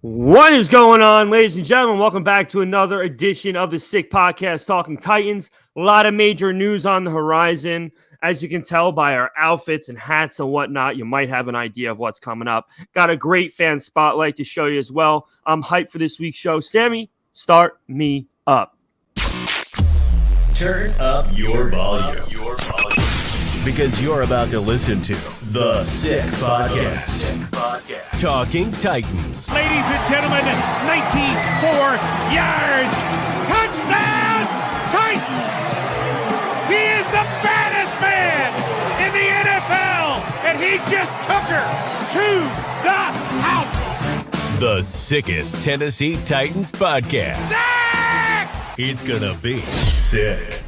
What is going on, ladies and gentlemen? Welcome back to another edition of the Sick Podcast Talking Titans. A lot of major news on the horizon. As you can tell by our outfits and hats and whatnot, you might have an idea of what's coming up. Got a great fan spotlight to show you as well. I'm hyped for this week's show. Sammy, start me up. Turn up your volume. Because you're about to listen to The Sick Podcast. Talking Titans. Ladies and gentlemen, 94 yards. Touchdown, Titans! He is the baddest man in the NFL, and he just took her to the house. The sickest Tennessee Titans podcast. Sick! It's gonna be sick.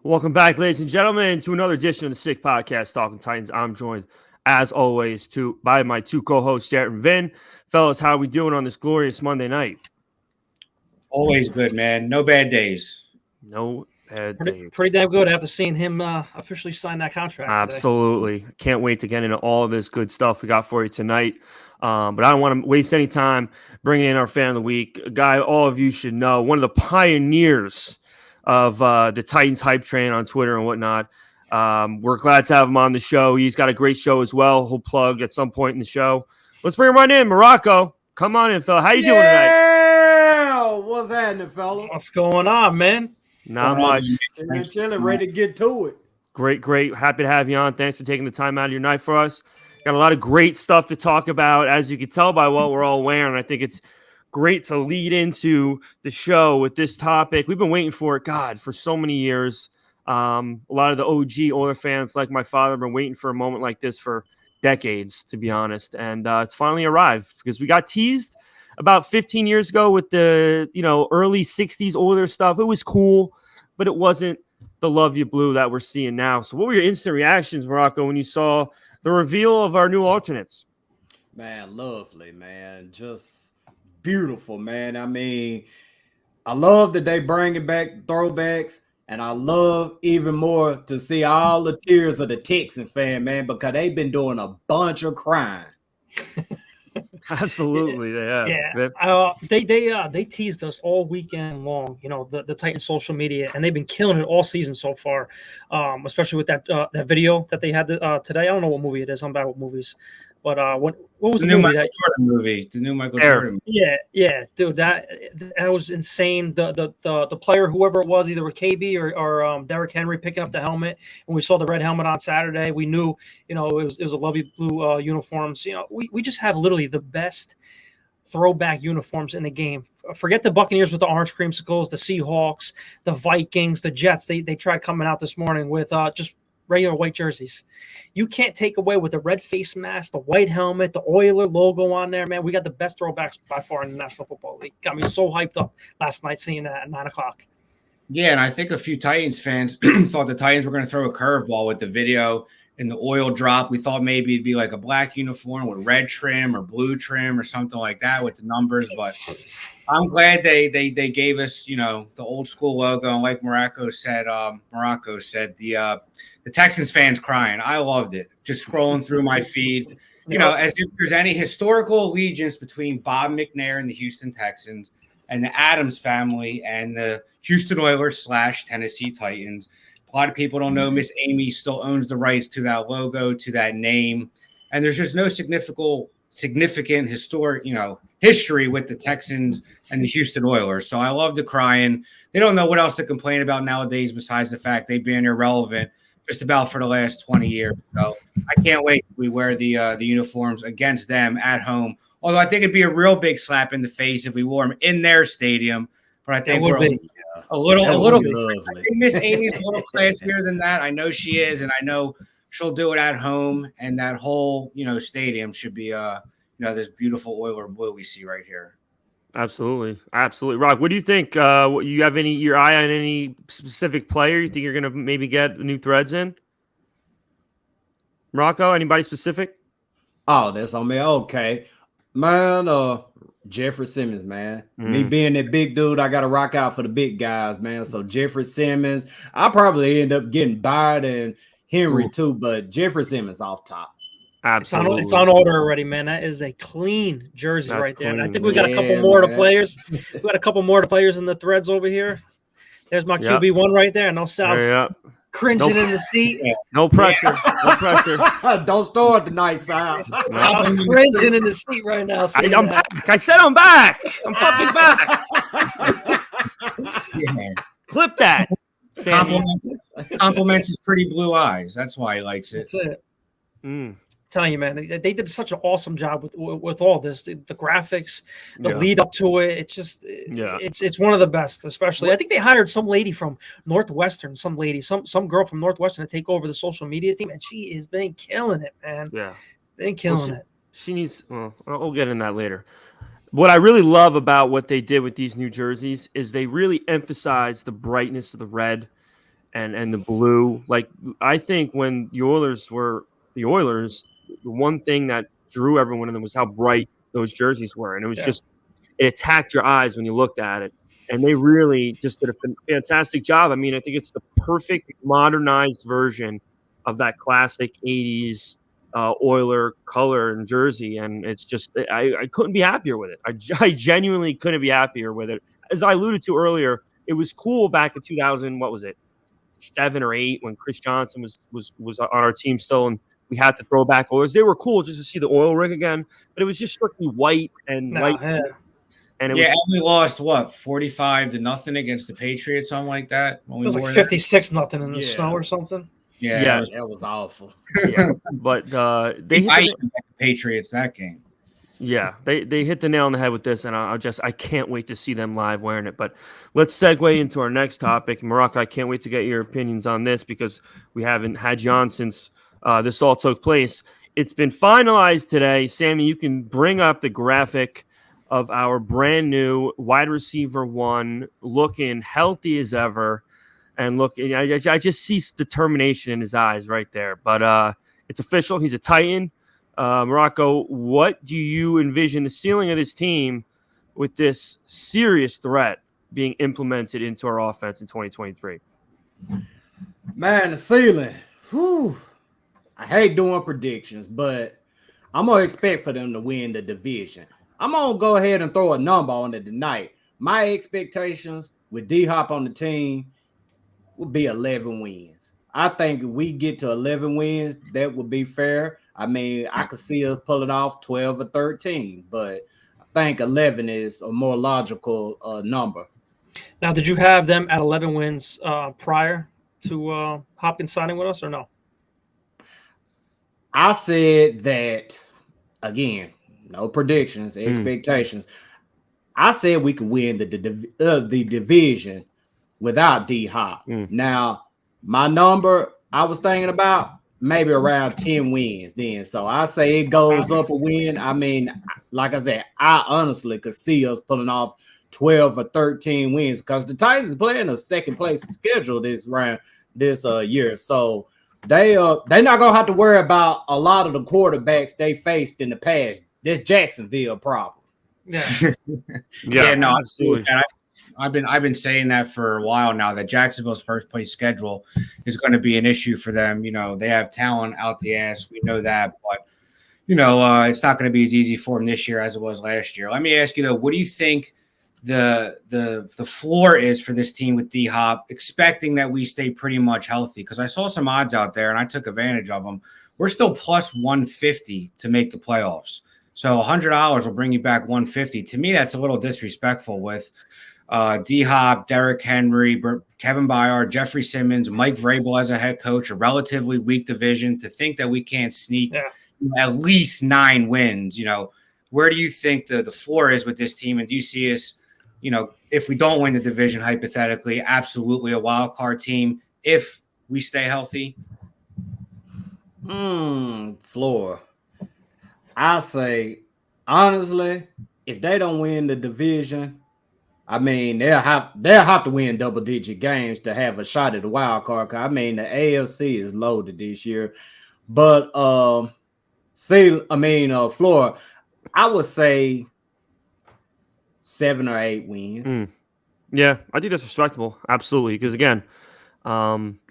Welcome back, ladies and gentlemen, to another edition of the Sick Podcast Talking Titans. I'm joined, as always, by my two co-hosts, Jared and Vin. Fellas, how are we doing on this glorious Monday night? Always good, man. No bad days. No bad days. Pretty damn good after seeing him officially sign that contract today. Absolutely. Can't wait to get into all of this good stuff we got for you tonight. But I don't want to waste any time bringing in our fan of the week, a guy all of you should know, one of the pioneers of the Titans hype train on Twitter and whatnot. We're glad to have him on the show. He's got a great show as well. He'll plug at some point in the show. Let's bring him right in. Morocco, come on in, fella. How you doing tonight? Yeah, what's happening, fellas? What's going on, man? Not much. Chilling, ready to get to it. Great. Happy to have you on. Thanks for taking the time out of your night for us. Got a lot of great stuff to talk about, as you can tell by what we're all wearing. I think it's great to lead into the show with this topic. We've been waiting for it, God, for so many years. A lot of the OG Oilers fans, like my father, have been waiting for a moment like this for decades, to be honest. And it's finally arrived because we got teased about 15 years ago with the early 60s Oilers stuff. It was cool, but it wasn't the love you blue that we're seeing now. So what were your instant reactions, Morocco, when you saw the reveal of our new alternates? Man, lovely, man. Just beautiful, man. I mean, I love that they bringing back throwbacks, and I love even more to see all the tears of the Texan fan, man, because they've been doing a bunch of crying. Absolutely, they have. Yeah. They teased us all weekend long. The Titans social media, and they've been killing it all season so far. Especially with that video that they had today. I don't know what movie it is. I'm bad with movies. But what was the new movie? Michael Jordan movie? The new Michael Jordan movie. Yeah, dude, that was insane. The player, whoever it was, either KB or Derrick Henry, picking up the helmet, and we saw the red helmet on Saturday. We knew, it was a lovely blue uniforms. We just have literally the best throwback uniforms in the game. Forget the Buccaneers with the orange creamsicles, the Seahawks, the Vikings, the Jets. They tried coming out this morning with just regular white jerseys. You can't take away with the red face mask, the white helmet, the Oiler logo on there, man. We got the best throwbacks by far in the National Football League. Got me so hyped up last night seeing that at 9 o'clock. Yeah, and I think a few Titans fans thought the Titans were going to throw a curveball with the video and the oil drop. We thought maybe it'd be like a black uniform with red trim or blue trim or something like that with the numbers. But I'm glad they gave us, the old school logo. And like Morocco said, the Texans fans crying. I loved it. Just scrolling through my feed, as if there's any historical allegiance between Bob McNair and the Houston Texans and the Adams family and the Houston Oilers / Tennessee Titans. A lot of people don't know Miss Amy still owns the rights to that logo, to that name. And there's just no significant historic, history with the Texans and the Houston Oilers. So I love the crying. They don't know what else to complain about nowadays besides the fact they've been irrelevant just about for the last 20 years. So I can't wait. We wear the uniforms against them at home. Although I think it'd be a real big slap in the face if we wore them in their stadium. But I think we're a little bit. I think Miss Amy's a little classier than that. I know she is, and I know she'll do it at home. And that whole stadium should be this beautiful Oiler blue we see right here. Absolutely. Rob, what do you think? You have your eye on any specific player you think you're going to maybe get new threads in? Rocco, anybody specific? Oh, that's on me. Okay. Man, Jeffrey Simmons, man. Me being that big dude, I got to rock out for the big guys, man. So Jeffrey Simmons, I'll probably end up getting Byard and Henry too, but Jeffrey Simmons off top. Absolutely. It's on order already, man. That is a clean jersey right there. And I clean, think we got a couple Yeah, more to man. players. We got a couple more to players in the threads over here. There's my Yep. QB1 right there. No Sal's Yep. cringing Nope. in the seat. No pressure. No pressure. Don't start tonight, Sal. Sal's cringing in the seat right now. I'm back. I said I'm back. I'm fucking back. Yeah. Clip that. Sammy. Compliments his pretty blue eyes. That's why he likes it. That's it. Mm. Telling you, man, they did such an awesome job with all this, the graphics, the Yeah. lead up to it. It's just, it's one of the best. Especially, I think they hired some lady from Northwestern, some girl from Northwestern to take over the social media team, and she has been killing it, man. Yeah, been killing it. She needs. Well, we'll get in that later. What I really love about what they did with these new jerseys is they really emphasize the brightness of the red and the blue. Like, I think when the Oilers were the Oilers, the one thing that drew everyone in them was how bright those jerseys were. And it was just, it attacked your eyes when you looked at it. And they really just did a fantastic job. I mean, I think it's the perfect modernized version of that classic 80s Oiler color and jersey. And it's just, I couldn't be happier with it. I genuinely couldn't be happier with it. As I alluded to earlier, it was cool back in 2000, what was it, 7 or 8, when Chris Johnson was on our team still, and we had to throw back Oilers. They were cool just to see the oil rig again, but it was just strictly white and light. Yeah. And And we lost 45-0 against the Patriots, something like that. When It was like 56-0 in the snow or something. Yeah, that was awful. Yeah, but they hit the Patriots that game. Yeah, they hit the nail on the head with this, and I can't wait to see them live wearing it. But let's segue into our next topic. Morocco, I can't wait to get your opinions on this because we haven't had you on since this all took place. It's been finalized today. Sammy, you can bring up the graphic of our brand new wide receiver 1 looking healthy as ever. And look, I just see determination in his eyes right there. But it's official. He's a Titan. Morocco, what do you envision the ceiling of this team with this serious threat being implemented into our offense in 2023? Man, the ceiling. Whew. I hate doing predictions, but I'm going to expect for them to win the division. I'm going to go ahead and throw a number on it tonight. My expectations with D-Hop on the team would be 11 wins. I think if we get to 11 wins, that would be fair. I mean, I could see us pulling off 12 or 13, but I think 11 is a more logical number. Now, did you have them at 11 wins prior to Hopkins signing with us or no? I said that, again, no predictions, expectations. I said we could win the division without D-Hop. Now, my number I was thinking about, maybe around 10 wins then. So I say it goes up a win. I mean, like I said, I honestly could see us pulling off 12 or 13 wins because the Titans is playing a second place schedule this year. So they're not gonna have to worry about a lot of the quarterbacks they faced in the past. This Jacksonville problem. Yeah, no, absolutely. I've been saying that for a while now, that Jacksonville's first place schedule is going to be an issue for them. You know, they have talent out the ass. We know that, but it's not going to be as easy for them this year as it was last year. Let me ask you though, what do you think the floor is for this team with D-Hop, expecting that we stay pretty much healthy? Because I saw some odds out there and I took advantage of them. We're still plus 150 to make the playoffs. So $100 will bring you back 150. To me, that's a little disrespectful with D-Hop, Derrick Henry, Kevin Byard, Jeffrey Simmons, Mike Vrabel as a head coach, a relatively weak division. To think that we can't sneak at least 9 wins, where do you think the floor is with this team? And do you see us, if we don't win the division, hypothetically, absolutely a wild card team if we stay healthy? Floor. I say, honestly, if they don't win the division, I mean, they'll have to win double-digit games to have a shot at the wild card. I mean, the AFC is loaded this year. But floor, I would say 7 or 8 wins. Yeah, I think that's respectable. Absolutely. Because again,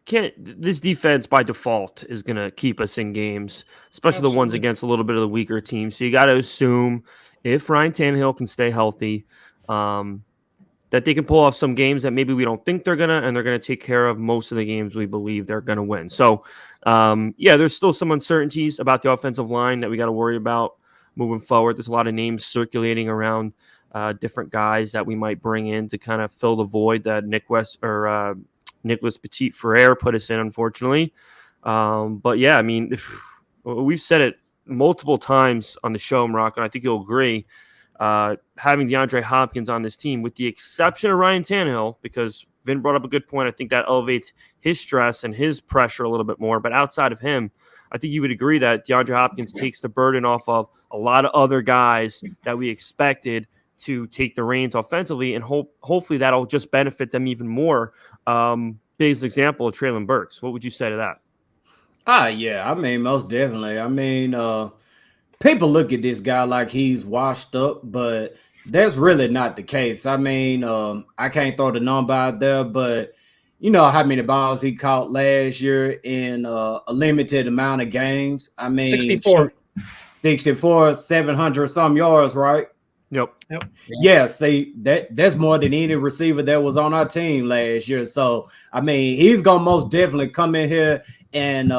this defense by default is going to keep us in games, especially the ones against a little bit of the weaker teams. So you got to assume if Ryan Tannehill can stay healthy, that they can pull off some games that maybe we don't think they're gonna, and they're gonna take care of most of the games we believe they're gonna win. So, there's still some uncertainties about the offensive line that we got to worry about moving forward. There's a lot of names circulating around different guys that we might bring in to kind of fill the void that Nicholas Petit-Frere put us in, unfortunately. But yeah, I mean, we've said it multiple times on the show, Morocco, and I think you'll agree. Having DeAndre Hopkins on this team, with the exception of Ryan Tannehill, because Vin brought up a good point. I think that elevates his stress and his pressure a little bit more. But outside of him, I think you would agree that DeAndre Hopkins takes the burden off of a lot of other guys that we expected to take the reins offensively, and hopefully that'll just benefit them even more. Biggest example of Treylon Burks. What would you say to that? Yeah. I mean, most definitely. I mean, people look at this guy like he's washed up, but that's really not the case. I mean, I can't throw the number out there, but you know how many balls he caught last year in a limited amount of games. I mean, 64, 700 some yards, right? Yep. Yeah, see, that's more than any receiver that was on our team last year. So, I mean, he's going to most definitely come in here and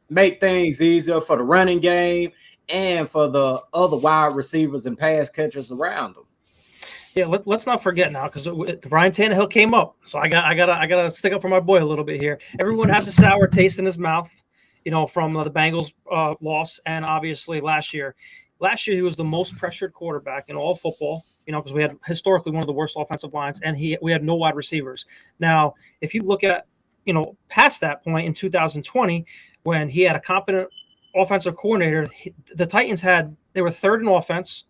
make things easier for the running game and for the other wide receivers and pass catchers around them. Yeah, let's not forget now, because Ryan Tannehill came up, so I gotta stick up for my boy a little bit here. Everyone has a sour taste in his mouth, from the Bengals loss, and obviously last year. Last year he was the most pressured quarterback in all football, because we had historically one of the worst offensive lines, and we had no wide receivers. Now, if you look at past that point in 2020, when he had a competent offensive coordinator, the Titans they were third in offense,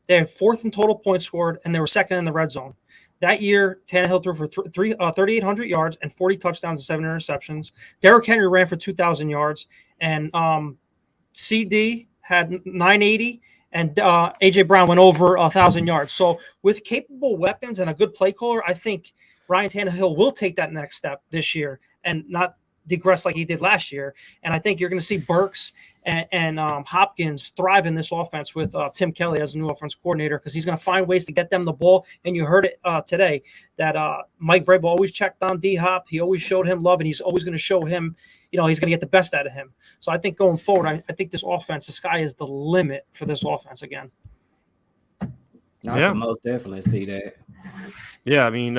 they had fourth in total points scored, and they were second in the red zone. That year, Tannehill threw for 3,800 yards and 40 touchdowns and 7 interceptions. Derrick Henry ran for 2,000 yards, and CD had 980, and A.J. Brown went over 1,000 yards. So with capable weapons and a good play caller, I think Ryan Tannehill will take that next step this year and not digress like he did last year. And I think you're going to see Burks and Hopkins thrive in this offense with Tim Kelly as a new offense coordinator, because he's going to find ways to get them the ball. And you heard it today that Mike Vrabel always checked on D-Hop. He always showed him love, and he's always going to show him, he's going to get the best out of him. So I think going forward, I think this offense, the sky is the limit for this offense again. I can most definitely see that. Yeah, I mean,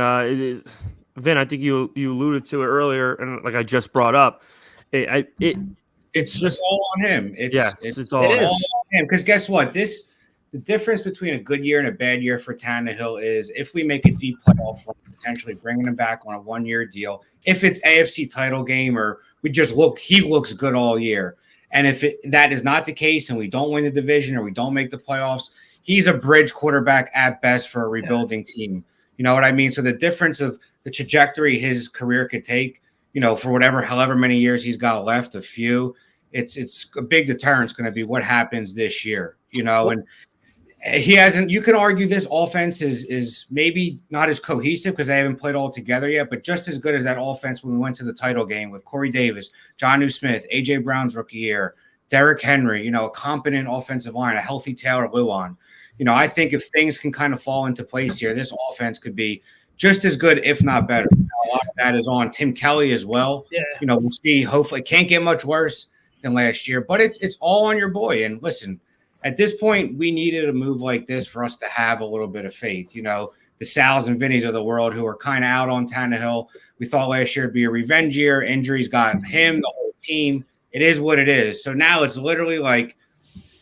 Vin, I think you alluded to it earlier, and like I just brought up, it's just all on him. It's all on him. Because guess what? The difference between a good year and a bad year for Tannehill is if we make a deep playoff run, potentially bringing him back on a 1-year deal. If it's AFC title game, or he looks good all year. And if that is not the case, and we don't win the division or we don't make the playoffs, he's a bridge quarterback at best for a rebuilding team. You know what I mean? So the difference of the trajectory his career could take, for however many years he's got left, a few, it's a big deterrent. It's going to be what happens this year, and he hasn't. You can argue this offense is maybe not as cohesive because they haven't played all together yet, but just as good as that offense when we went to the title game with Corey Davis, Jonnu Smith, A.J. Brown's rookie year, Derrick Henry, a competent offensive line, a healthy Taylor Lewan. I think if things can kind of fall into place here, this offense could be just as good, if not better. A lot of that is on Tim Kelly as well. Yeah. We'll see. Hopefully it can't get much worse than last year, but it's all on your boy. And listen, at this point, we needed a move like this for us to have a little bit of faith. The Sal's and Vinnies of the world who are kind of out on Tannehill. We thought last year would be a revenge year. Injuries got him, the whole team. It is what it is. So now it's literally like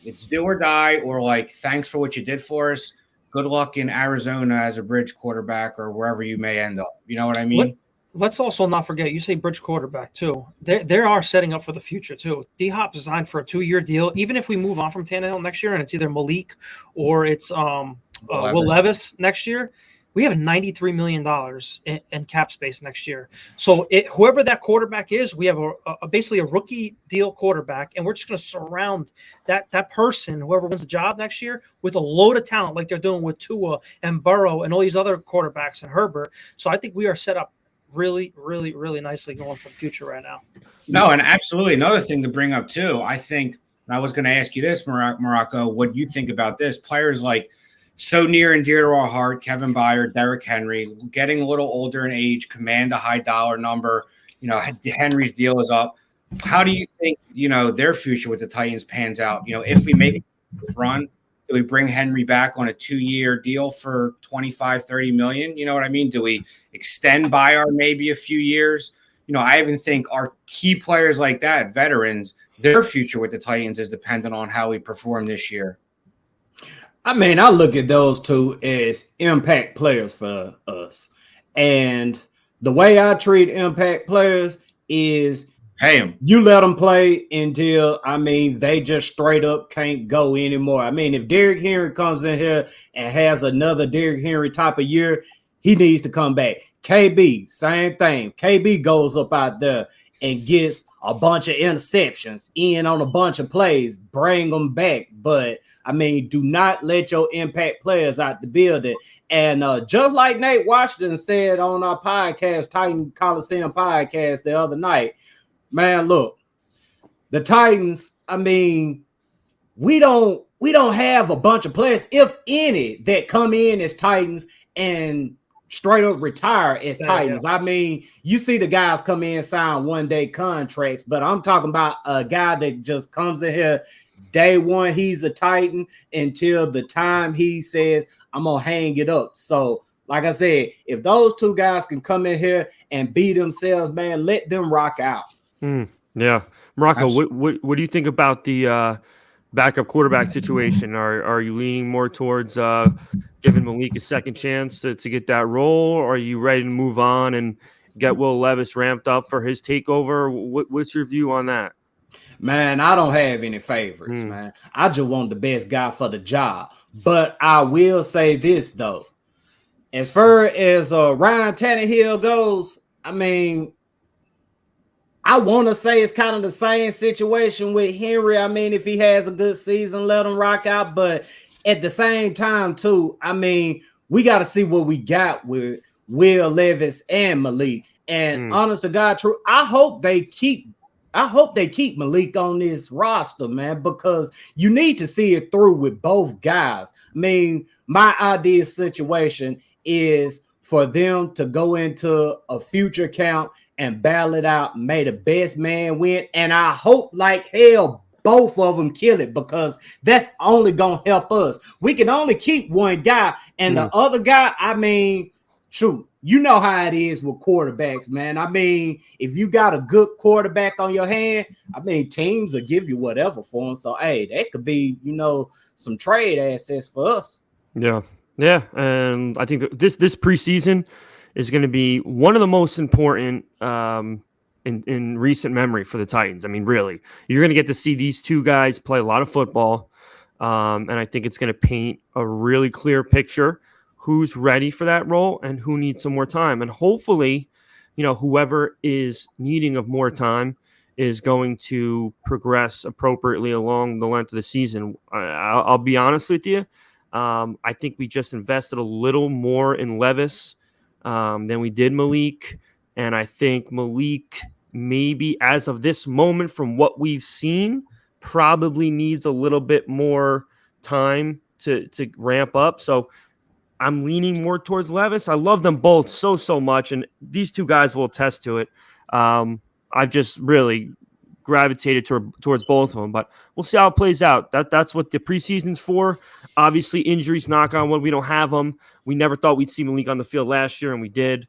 it's do or die, or like thanks for what you did for us. Good luck in Arizona as a bridge quarterback or wherever you may end up. You know what I mean? Let's also not forget, you say bridge quarterback too. They are setting up for the future too. D-Hop signed for a 2-year deal. Even if we move on from Tannehill next year and it's either Malik or it's Will Levis next year, we have $93 million in cap space next year. So whoever that quarterback is, we have basically a rookie deal quarterback, and we're just going to surround that person, whoever wins the job next year, with a load of talent like they're doing with Tua and Burrow and all these other quarterbacks and Herbert. So I think we are set up really, really, really nicely going for the future right now. No, and absolutely another thing to bring up too. I think, and I was going to ask you this, Morocco, what do you think about this? Players like so near and dear to our heart, Kevin Byard, Derrick Henry, getting a little older in age, command a high dollar number. You know, Henry's deal is up. How do you think, you know, their future with the Titans pans out? You know, if we make this run, do we bring Henry back on a 2-year deal for 25, 30 million? You know what I mean? Do we extend Byard maybe a few years? You know, I even think our key players like that, veterans, their future with the Titans is dependent on how we perform this year. I mean, I look at those two as impact players for us. And the way I treat impact players is pay them. You let them play until, I mean, they just straight up can't go anymore. I mean, if Derrick Henry comes in here and has another Derrick Henry type of year, he needs to come back. KB, same thing. KB goes up out there and gets a bunch of interceptions in on a bunch of plays, bring them back. But I mean, do not let your impact players out the building. And just like Nate Washington said on our podcast, Titan Coliseum podcast the other night, man, look, the Titans, I mean, we don't have a bunch of players, if any, that come in as Titans and straight up retire as Titans. I mean, you see the guys come in, sign one-day contracts, but I'm talking about a guy that just comes in here day one, he's a Titan until the time he says, I'm going to hang it up. So, like I said, if those two guys can come in here and be themselves, man, let them rock out. Yeah. Morocco, what do you think about the backup quarterback situation? Are you leaning more towards giving Malik a second chance to get that role? Or are you ready to move on and get Will Levis ramped up for his takeover? What's your view on that? Man, I don't have any favorites, man. I just want the best guy for the job. But I will say this, though. As far as Ryan Tannehill goes, I mean, I want to say it's kind of the same situation with Henry. I mean, if he has a good season, let him rock out. But at the same time, too, I mean, we got to see what we got with Will Levis and Malik. And honest to God, true, I hope they keep Malik on this roster, man, because you need to see it through with both guys. I mean, my ideal situation is for them to go into a future count and battle it out, may the best man win. And I hope like hell both of them kill it, because that's only going to help us. We can only keep one guy, and the other guy, I mean, shoot, you know how it is with quarterbacks, man. I mean, if you got a good quarterback on your hand, I mean, teams will give you whatever for him. So, hey, that could be, you know, some trade assets for us. Yeah. Yeah. And I think that this preseason is going to be one of the most important in recent memory for the Titans. I mean, really, you're going to get to see these two guys play a lot of football. And I think it's going to paint a really clear picture who's ready for that role and who needs some more time. And hopefully, you know, whoever is needing of more time is going to progress appropriately along the length of the season. I'll be honest with you. I think we just invested a little more in Levis than we did Malik. And I think Malik, maybe as of this moment, from what we've seen, probably needs a little bit more time to ramp up. So I'm leaning more towards Levis. I love them both so much, and these two guys will attest to it. I've just really gravitated towards both of them, but we'll see how it plays out. That's what the preseason's for. Obviously, injuries, knock on wood, we don't have them. We never thought we'd see Malik on the field last year, and we did.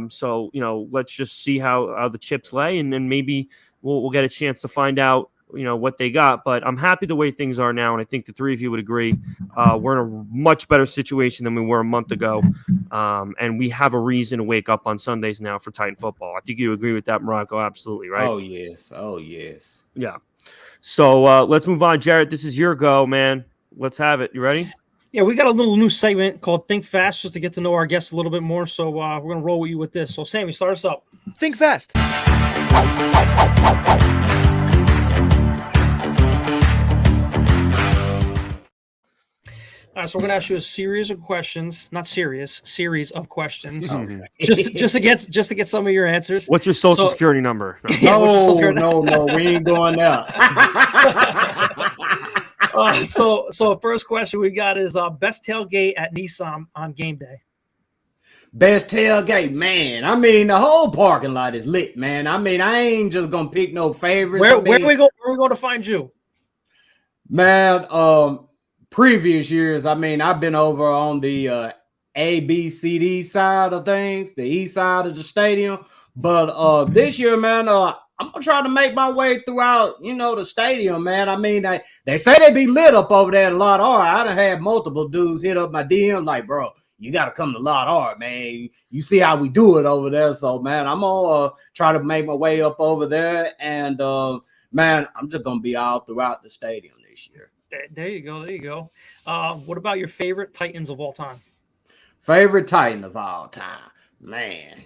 So, you know, let's just see how the chips lay, and then maybe we'll get a chance to find out, you know, what they got. But I'm happy the way things are now, and I think the three of you would agree. We're in a much better situation than we were a month ago, and we have a reason to wake up on Sundays now for Titan football. I think you agree with that, Morocco. Absolutely, right? Oh, yes. Yeah. So let's move on. Jarrett, this is your go, man. Let's have it. You ready? Yeah, we got a little new segment called Think Fast, just to get to know our guests a little bit more. So we're going to roll with you with this. So, Sammy, start us up. Think fast. All right, so we're gonna ask you a series of questions, not serious, series of questions, just to get some of your answers. What's your social security number? No. Yeah, what's your social security- No, we ain't going there. So first question we got is best tailgate at Nissan on game day. Best tailgate, man. I mean, the whole parking lot is lit, man. I mean, I ain't just gonna pick no favorites. Where we going to find you? Man, previous years, I mean, I've been over on the ABCD side of things, the east side of the stadium. But this year, man, I'm gonna try to make my way throughout, the stadium, man. I mean, they say they be lit up over there at Lot R. I done had multiple dudes hit up my DM like, bro, you got to come to Lot R, man. You see how we do it over there. So, man, I'm going to try to make my way up over there. And, man, I'm just going to be all throughout the stadium this year. There you go. What about your favorite Titans of all time? Favorite Titan of all time? Man,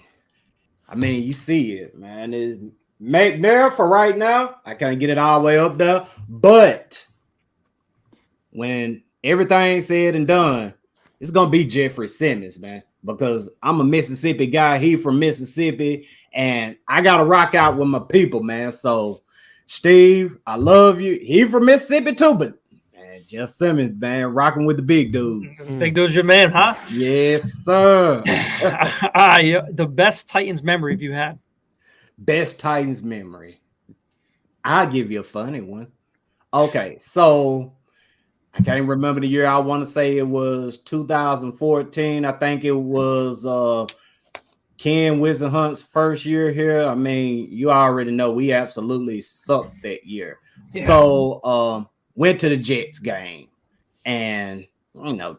I mean, you see it, man. It's McNair for right now. I can't get it all the way up there. But when everything's said and done, it's going to be Jeffrey Simmons, man, because I'm a Mississippi guy. He from Mississippi, and I got to rock out with my people, man. So, Steve, I love you. He from Mississippi, too, but, man, Jeff Simmons, man, rocking with the big dudes. Big dude's your man, huh? Yes, sir. The best Titans memory have you had? Best Titans memory. I'll give you a funny one. Okay, so I can't remember the year. I want to say it was 2014. I think it was Ken Wisenhunt's first year here. I mean, you already know we absolutely sucked that year. Yeah. So went to the Jets game, and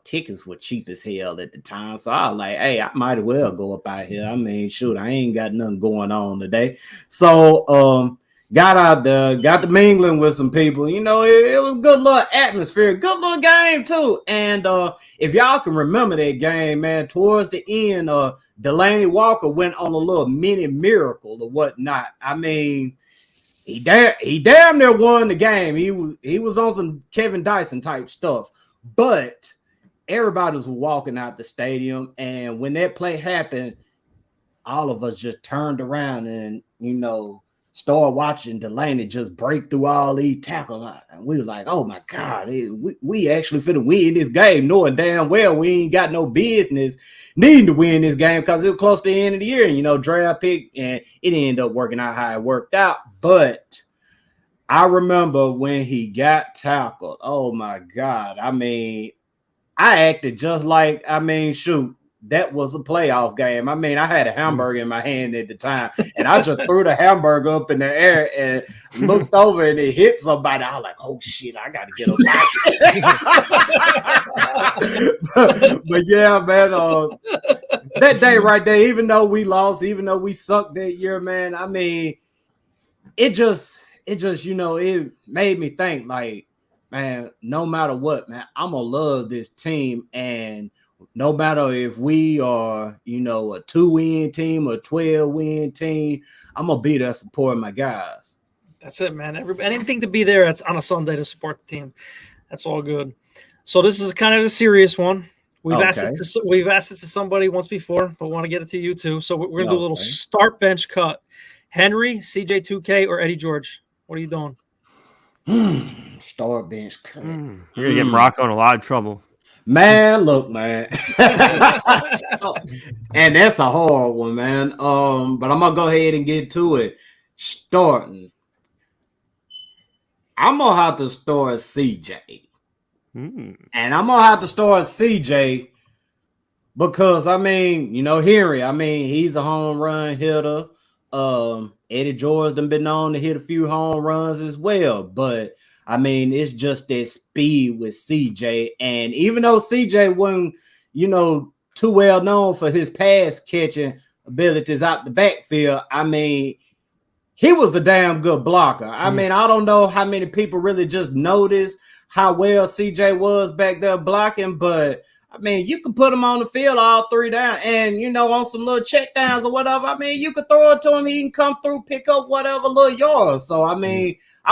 tickets were cheap as hell at the time. So I was like, hey, I might as well go up out here. I mean, shoot, I ain't got nothing going on today. So got out there, got to mingling with some people. It was a good little atmosphere, good little game too. And if y'all can remember that game, man, towards the end, Delaney Walker went on a little mini miracle or whatnot. I mean, he damn near won the game. He was on some Kevin Dyson type stuff, but everybody was walking out the stadium. And when that play happened, all of us just turned around and, started watching Delaney just break through all these tackles. And we were like, oh, my God, we actually finna win this game, knowing damn well we ain't got no business needing to win this game because it was close to the end of the year, draft pick, and it ended up working out how it worked out. But I remember when he got tackled, oh, my God. I mean, I acted just like, shoot, that was a playoff game. I mean, I had a hamburger in my hand at the time, and I just threw the hamburger up in the air and looked over, and it hit somebody. I was like, oh, shit, I got to get up. But yeah, man, that day right there, even though we lost, even though we sucked that year, man, I mean, it just it made me think, like, man, no matter what, man, I'm going to love this team. And no matter if we are, a 2-win team or 12-win team, I'm going to be there supporting my guys. That's it, man. Anything to be there on a Sunday to support the team. That's all good. So this is kind of a serious one. We've asked this to somebody once before, but want to get it to you too. So we're going to do a little start bench cut. Henry, CJ2K, or Eddie George? What are you doing? Start bench cut. You're going to get Morocco in a lot of trouble. Man, look, man. And that's a hard one, man. But I'm going to go ahead and get to it. Starting. I'm going to have to start CJ. And I'm going to have to start CJ because, Henry, he's a home run hitter. Eddie George done been known to hit a few home runs as well. But it's just that speed with CJ. And even though CJ wasn't, too well known for his pass catching abilities out the backfield, he was a damn good blocker. I don't know how many people really just noticed how well CJ was back there blocking, but you could put him on the field all three down and, on some little check downs or whatever. You could throw it to him. He can come through, pick up whatever little yards. So, I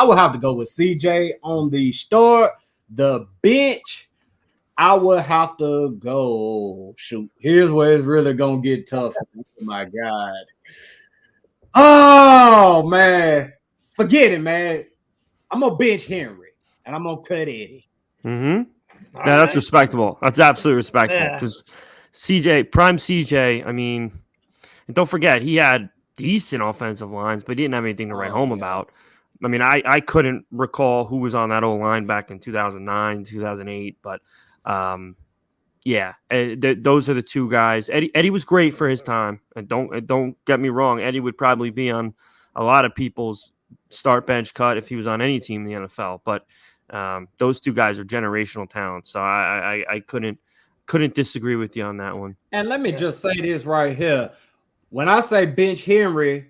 would have to go with CJ on the start. The bench, I would have to go. Shoot, here's where it's really gonna get tough. Oh my God. Oh man, forget it, man. I'm gonna bench Henry and I'm gonna cut Eddie. Mm-hmm. All Yeah, that's right. respectable. That's absolutely respectable Yeah. because prime CJ. I mean, and don't forget he had decent offensive lines, but he didn't have anything to write home about. I mean, I couldn't recall who was on that old line back in 2009, 2008, but yeah, those are the two guys. Eddie was great for his time, and don't get me wrong. Eddie would probably be on a lot of people's start bench cut if he was on any team in the NFL. But those two guys are generational talents, so I couldn't disagree with you on that one. And let me just say this right here: when I say bench Henry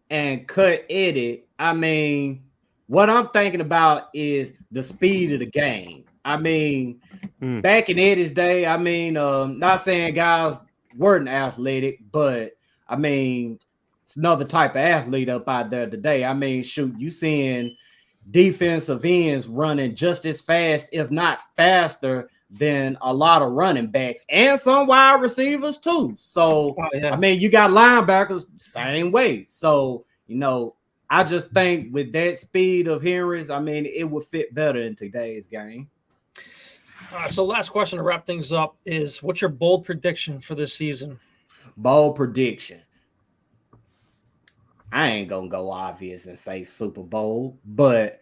and cut Eddie, I mean what I'm thinking about is the speed of the game. I mean, back in Eddie's day, I mean, not saying guys weren't athletic, but I mean, it's another type of athlete up out there today. I mean, shoot, you seeing defensive ends running just as fast, if not faster, than a lot of running backs and some wide receivers too. So, I mean, you got linebackers same way. So, you know, I just think with that speed of Henry's, I mean, it would fit better in today's game. So last question to wrap things up is, what's your bold prediction for this season? Bold prediction. I ain't going to go obvious and say Super Bowl, but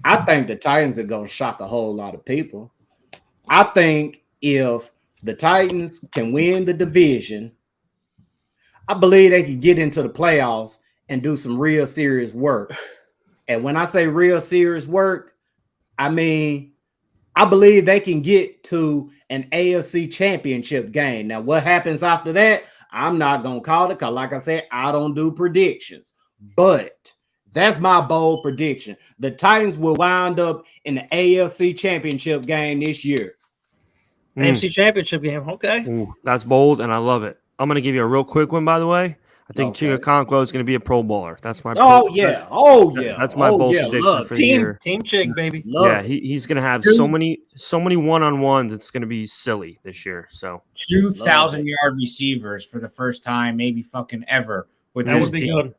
I think the Titans are going to shock a whole lot of people. I think if the Titans can win the division, I believe they can get into the playoffs and do some real serious work. And when I say real serious work, I mean, I believe they can get to an AFC championship game. Now, what happens after that, I'm not going to call it because, like I said, I don't do predictions. But that's my bold prediction. The Titans will wind up in the AFC championship game this year. AFC championship game, okay. Ooh, that's bold, and I love it. I'm going to give you a real quick one, by the way. I think Chigakonkwo is going to be a Pro Bowler. That's my. That's my bold prediction for the year. Team Chig, baby. He's going to have so many one-on-ones. It's going to be silly this year. So 2,000-yard receivers for the first time, maybe fucking ever with this team.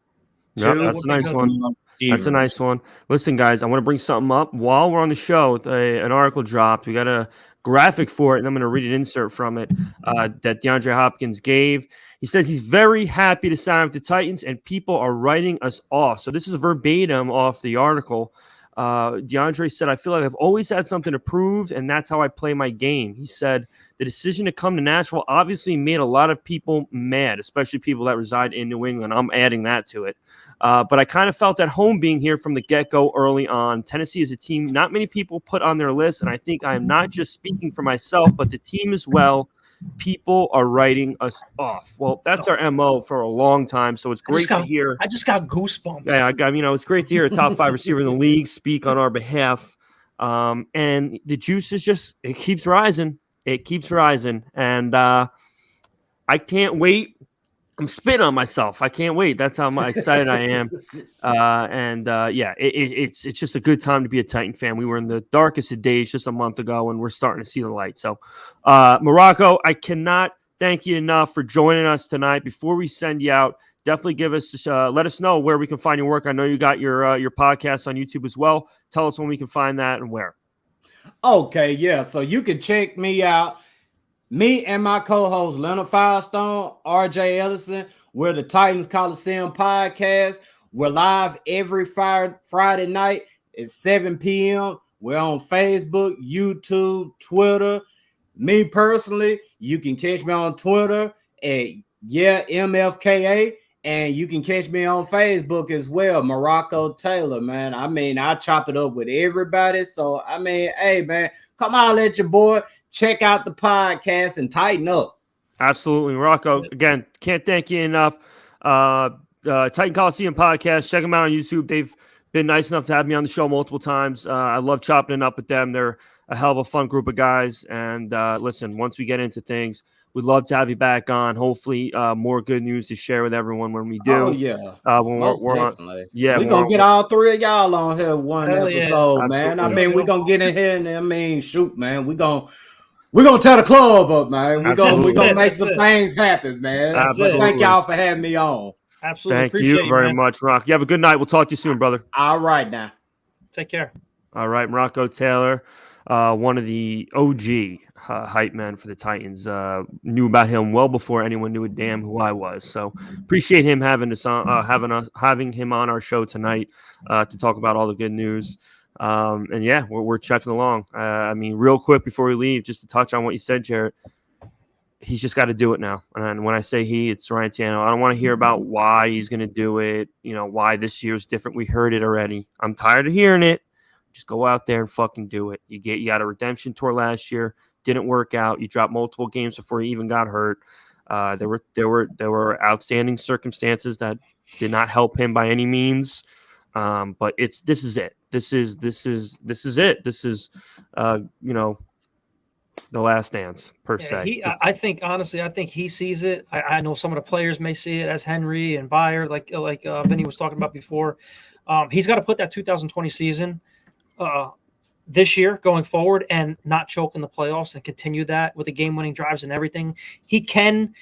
Yep, that's a nice one. That's a nice one. Listen, guys, I want to bring something up while we're on the show. An article dropped. We got a graphic for it, and I'm going to read an insert from it that DeAndre Hopkins gave. He says he's very happy to sign with the Titans, and people are writing us off. So this is verbatim off the article. DeAndre said, I feel like I've always had something to prove, and that's how I play my game. He said the decision to come to Nashville obviously made a lot of people mad, especially people that reside in New England. I'm adding that to it. But I kind of felt at home being here from the get-go early on. Tennessee is a team not many people put on their list, and I think I'm not just speaking for myself, but the team as well. People are writing us off. Well, that's our MO for a long time, so it's great to hear. I just got goosebumps. Yeah, it's great to hear a top 5 receiver in the league speak on our behalf. And the juice is it keeps rising. It keeps rising, and I can't wait. I'm spitting on myself. I can't wait. That's how excited I am. It's just a good time to be a Titan fan. We were in the darkest of days just a month ago, and we're starting to see the light. So, Morocco, I cannot thank you enough for joining us tonight. Before we send you out, definitely let us know where we can find your work. I know you got your podcast on YouTube as well. Tell us when we can find that and where. Okay, yeah. So you can check me out. Me and my co-host Leonard Firestone, RJ Ellison, we're the Titans Coliseum podcast. We're live every Friday night at 7 p.m. We're on Facebook, YouTube, Twitter. Me personally, you can catch me on Twitter at MFKA, and you can catch me on Facebook as well, Morocco Taylor, man. I mean, I chop it up with everybody. So, I mean, hey, man, come on, let your boy check out the podcast and tighten up. Absolutely. Morocco, again, can't thank you enough. Titan Coliseum podcast, check them out on YouTube. They've been nice enough to have me on the show multiple times. I love chopping it up with them. They're a hell of a fun group of guys. And listen, once we get into things, we'd love to have you back on. Hopefully, more good news to share with everyone when we do. Oh, yeah. When we're definitely. On, yeah, we're going to get all 3 of y'all on here one episode, man. Absolutely. I mean, we're going to get in here and, I mean, shoot, man. We're going We're gonna tear the club up, man. We're Absolutely. gonna make That's some it. things happen, man. That's But it. thank y'all for having me on. Absolutely. Thank Appreciate you very man. much, Rock. You have a good night. We'll talk to you soon, brother. All right now. Take care. All right, Morocco Taylor, one of the OG hype men for the Titans. Knew about him well before anyone knew a damn who I was. So appreciate him having him on our show tonight to talk about all the good news. And yeah, we're checking along. I mean, real quick before we leave, just to touch on what you said, Jarrett. He's just got to do it now. And when I say he, it's Ryan Tannehill. I don't want to hear about why he's going to do it, why this year's different. We heard it already. I'm tired of hearing it. Just go out there and fucking do it. You got a redemption tour last year, didn't work out. You dropped multiple games before you even got hurt. There were outstanding circumstances that did not help him by any means. But this is it. This is it. This is the last dance per se. I think honestly, I think he sees it. I know some of the players may see it as Henry and Bayer, like Vinny was talking about before. He's got to put that 2020 season this year going forward and not choke in the playoffs and continue that with the game-winning drives and everything. He can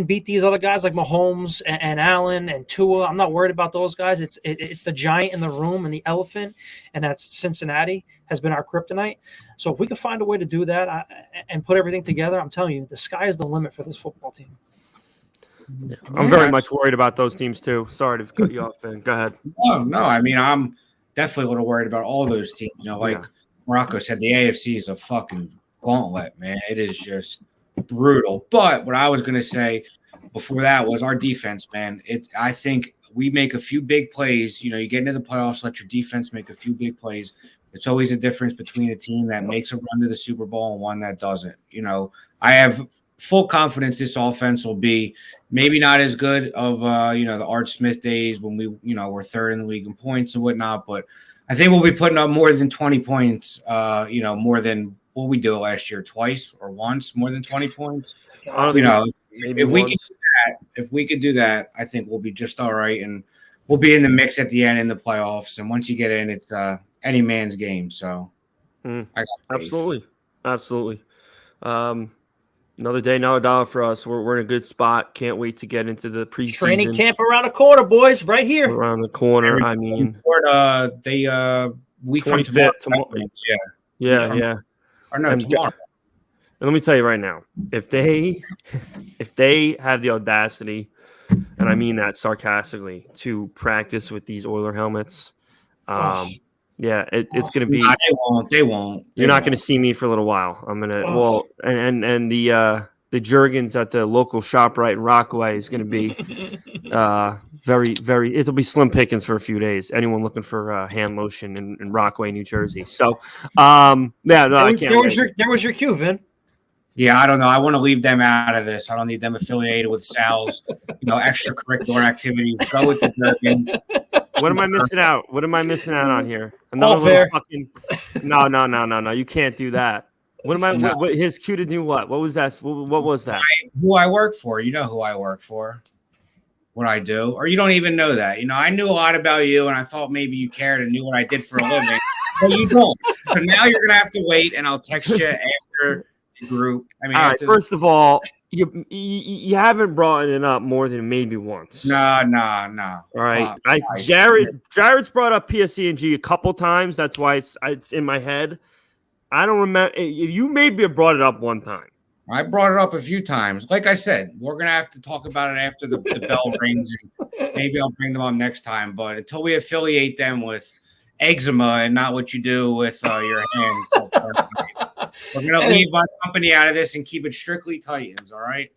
beat these other guys like Mahomes and Allen and Tua. I'm not worried about those guys. It's the giant in the room and the elephant, and that's Cincinnati has been our kryptonite. So if we can find a way to do that and put everything together, I'm telling you, the sky is the limit for this football team. Yeah, I'm very much worried about those teams too. Sorry to cut you off, Vin. Go ahead. No. I mean, I'm definitely a little worried about all those teams. Morocco said, the AFC is a fucking gauntlet, man. It is just brutal. But what I was going to say before that was our defense, man. I think we make a few big plays. You get into the playoffs, let your defense make a few big plays. It's always a difference between a team that makes a run to the Super Bowl and one that doesn't. I have full confidence this offense will be maybe not as good of the Art Smith days when we were third in the league in points and whatnot, but I think we'll be putting up more than 20 points, more than what we did last year, twice or once, more than 20 points. If we could do that, I think we'll be just all right, and we'll be in the mix at the end in the playoffs. And once you get in, it's any man's game. So, absolutely. Another day, another dollar for us. We're in a good spot. Can't wait to get into the preseason. Training camp around the corner, boys, right here. Around the corner. I mean, week from tomorrow. Yeah. Or no, tomorrow. And let me tell you right now, if they have the audacity, and I mean that sarcastically, to practice with these Oiler helmets, it's going to be. They won't. You're not going to see me for a little while. I'm gonna and the Jergens at the local ShopRite in Rockaway is going to be very, very. It'll be slim pickings for a few days. Anyone looking for hand lotion in Rockaway, New Jersey. So, I can't. There was your cue, Vin. Yeah, I don't know. I want to leave them out of this. I don't need them affiliated with Sal's, extracurricular activities. Go with the Jergens. What am I missing out? What am I missing out on here? Another fucking. No. You can't do that. What am I? No. What his cue to do what? What was that? What was that? Who I work for? You know who I work for. What I do, or you don't even know that. I knew a lot about you, and I thought maybe you cared and knew what I did for a living, but you don't. So now you're gonna have to wait, and I'll text you after the group. I mean, all right. First of all, you haven't brought it up more than maybe once. No. All right, Jared's brought up PSC&G a couple times. That's why it's in my head. I don't remember. You maybe have brought it up one time. I brought it up a few times. Like I said, we're going to have to talk about it after the bell rings, and maybe I'll bring them on next time. But until we affiliate them with eczema and not what you do with your hands, we're going to leave my company out of this and keep it strictly Titans, all right?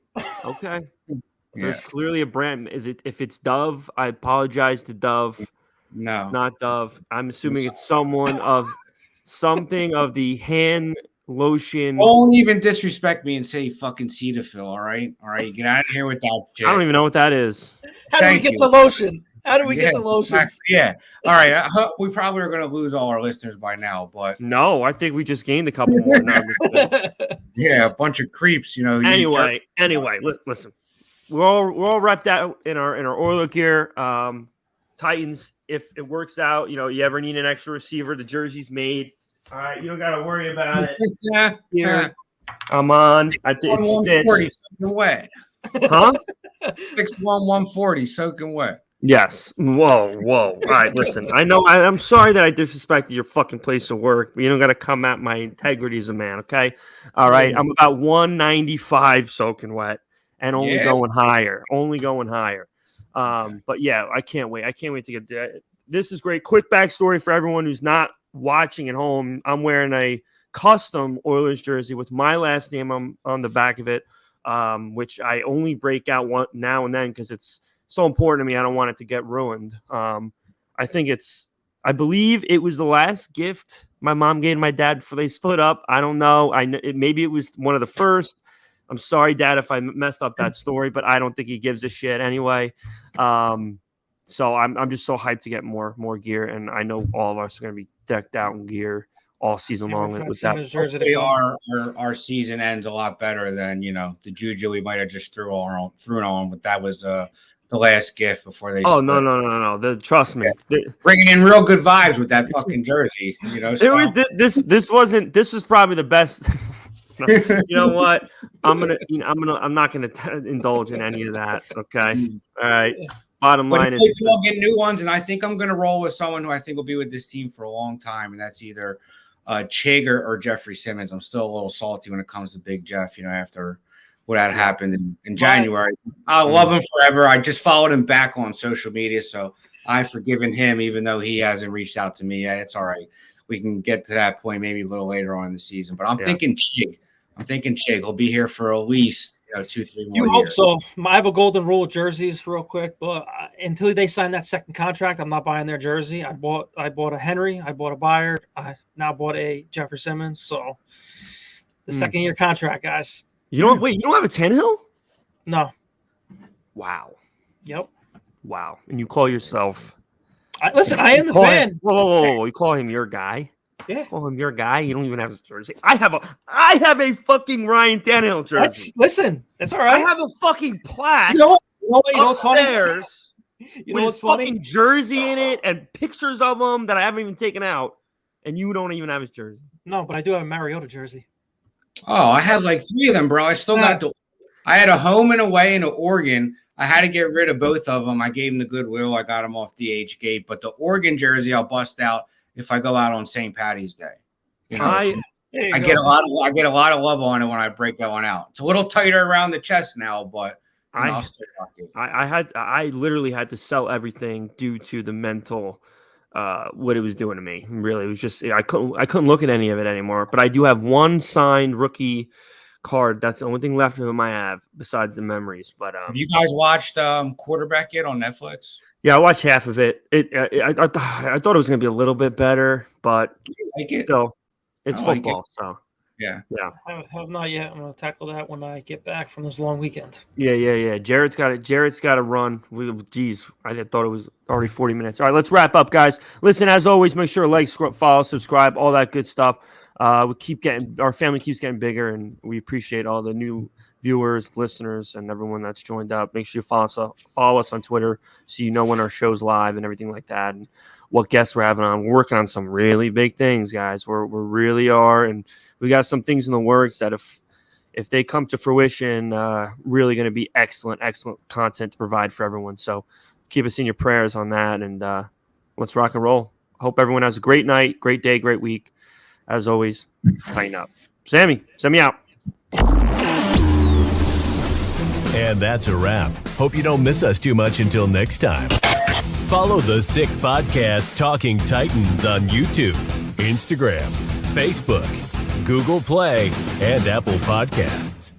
Okay. There's clearly a brand. If it's Dove, I apologize to Dove. No. It's not Dove. I'm assuming it's something of the hand lotion. Don't even disrespect me and say fucking Cetaphil, all right? All right, get out of here with that shit. I don't even know what that is. How do we get the lotion? How do we get the lotions? Yeah. All right. We probably are going to lose all our listeners by now, but no, I think we just gained a couple more. Yeah, a bunch of creeps, Anyway, listen, we're all wrapped out in our Oiler gear. Titans, if it works out, you ever need an extra receiver, the jersey's made. All right, you don't got to worry about it. Yeah. I'm on. It's 140 soaking wet. Huh? 6'1", 140 soaking wet. Yes. Whoa. All right, listen. I know I'm sorry that I disrespected your fucking place of work, but you don't got to come at my integrity as a man, okay? All right. I'm about 195 soaking wet and only going higher. But yeah, I can't wait. I can't wait to get there. This is great. Quick backstory for everyone who's not watching at home. I'm wearing a custom Oilers jersey with my last name on the back of it, which I only break out now and then because it's so important to me. I don't want it to get ruined. I believe it was the last gift my mom gave my dad before they split up. I don't know. Maybe it was one of the first. I'm sorry, Dad, if I messed up that story, but I don't think he gives a shit anyway. So I'm just so hyped to get more gear, and I know all of us are going to be decked out in gear all season long with that. Hopefully our season ends a lot better than the juju we might have just threw on, but that was the last gift before they. Oh split. No! Trust me, bringing in real good vibes with that fucking jersey. It was this was probably the best. You know what? I'm not gonna indulge in any of that. Okay. All right. Bottom line is we'll get new ones, and I think I'm gonna roll with someone who I think will be with this team for a long time, and that's either Chig or Jeffrey Simmons. I'm still a little salty when it comes to Big Jeff. After what had happened in January, I love him forever. I just followed him back on social media, so I've forgiven him, even though he hasn't reached out to me yet. It's all right. We can get to that point maybe a little later on in the season, but I'm thinking Chig. He'll be here for at least 2-3 more. You hope so. I have a golden rule with jerseys, real quick, but until they sign that second contract, I'm not buying their jersey. I bought a Henry, I bought a Byard, I now bought a Jeffrey Simmons. So the second year contract, guys. You don't have a Tannehill? No. Wow. Yep. Wow. And you call yourself? I am the fan. Whoa! You call him your guy? Yeah. Call him your guy. You don't even have his jersey. I have a fucking Ryan Tannehill jersey. That's all right. I have a fucking plaque. You know what's funny? With his fucking jersey in it and pictures of him that I haven't even taken out, and you don't even have his jersey. No, but I do have a Mariota jersey. Oh, I had like 3 of them, bro. I still got I had a home and away in Oregon. I had to get rid of both of them. I gave them the Goodwill. I got them off DH Gate, but the Oregon jersey I'll bust out if I go out on St. Patty's Day. I get a lot of love on it when I break that one out. It's a little tighter around the chest now, but I'll still rock it. I literally had to sell everything due to the mental what it was doing to me. Really, it was just I couldn't look at any of it anymore. But I do have one signed rookie card. That's the only thing left of him I have besides the memories. But have you guys watched Quarterback yet on Netflix? Yeah, I watched half of it. I thought it was going to be a little bit better, but still, it's football. So yeah. I have not yet. I'm going to tackle that when I get back from this long weekend. Yeah. Jared's got to run. I thought it was already 40 minutes. All right, let's wrap up, guys. Listen, as always, make sure to like, follow, subscribe, all that good stuff. Our family keeps getting bigger, and we appreciate all the new viewers, listeners, and everyone that's joined up. Make sure you follow us on Twitter so you know when our show's live and everything like that, and what guests we're having on. We're working on some really big things, guys. We really are, and we got some things in the works that if they come to fruition, really going to be excellent content to provide for everyone. So keep us in your prayers on that, and let's rock and roll. Hope everyone has a great night, great day, great week. As always, tighten up. Sammy, send me out. And that's a wrap. Hope you don't miss us too much until next time. Follow the Sick Podcast Talking Titans on YouTube, Instagram, Facebook, Google Play, and Apple Podcasts.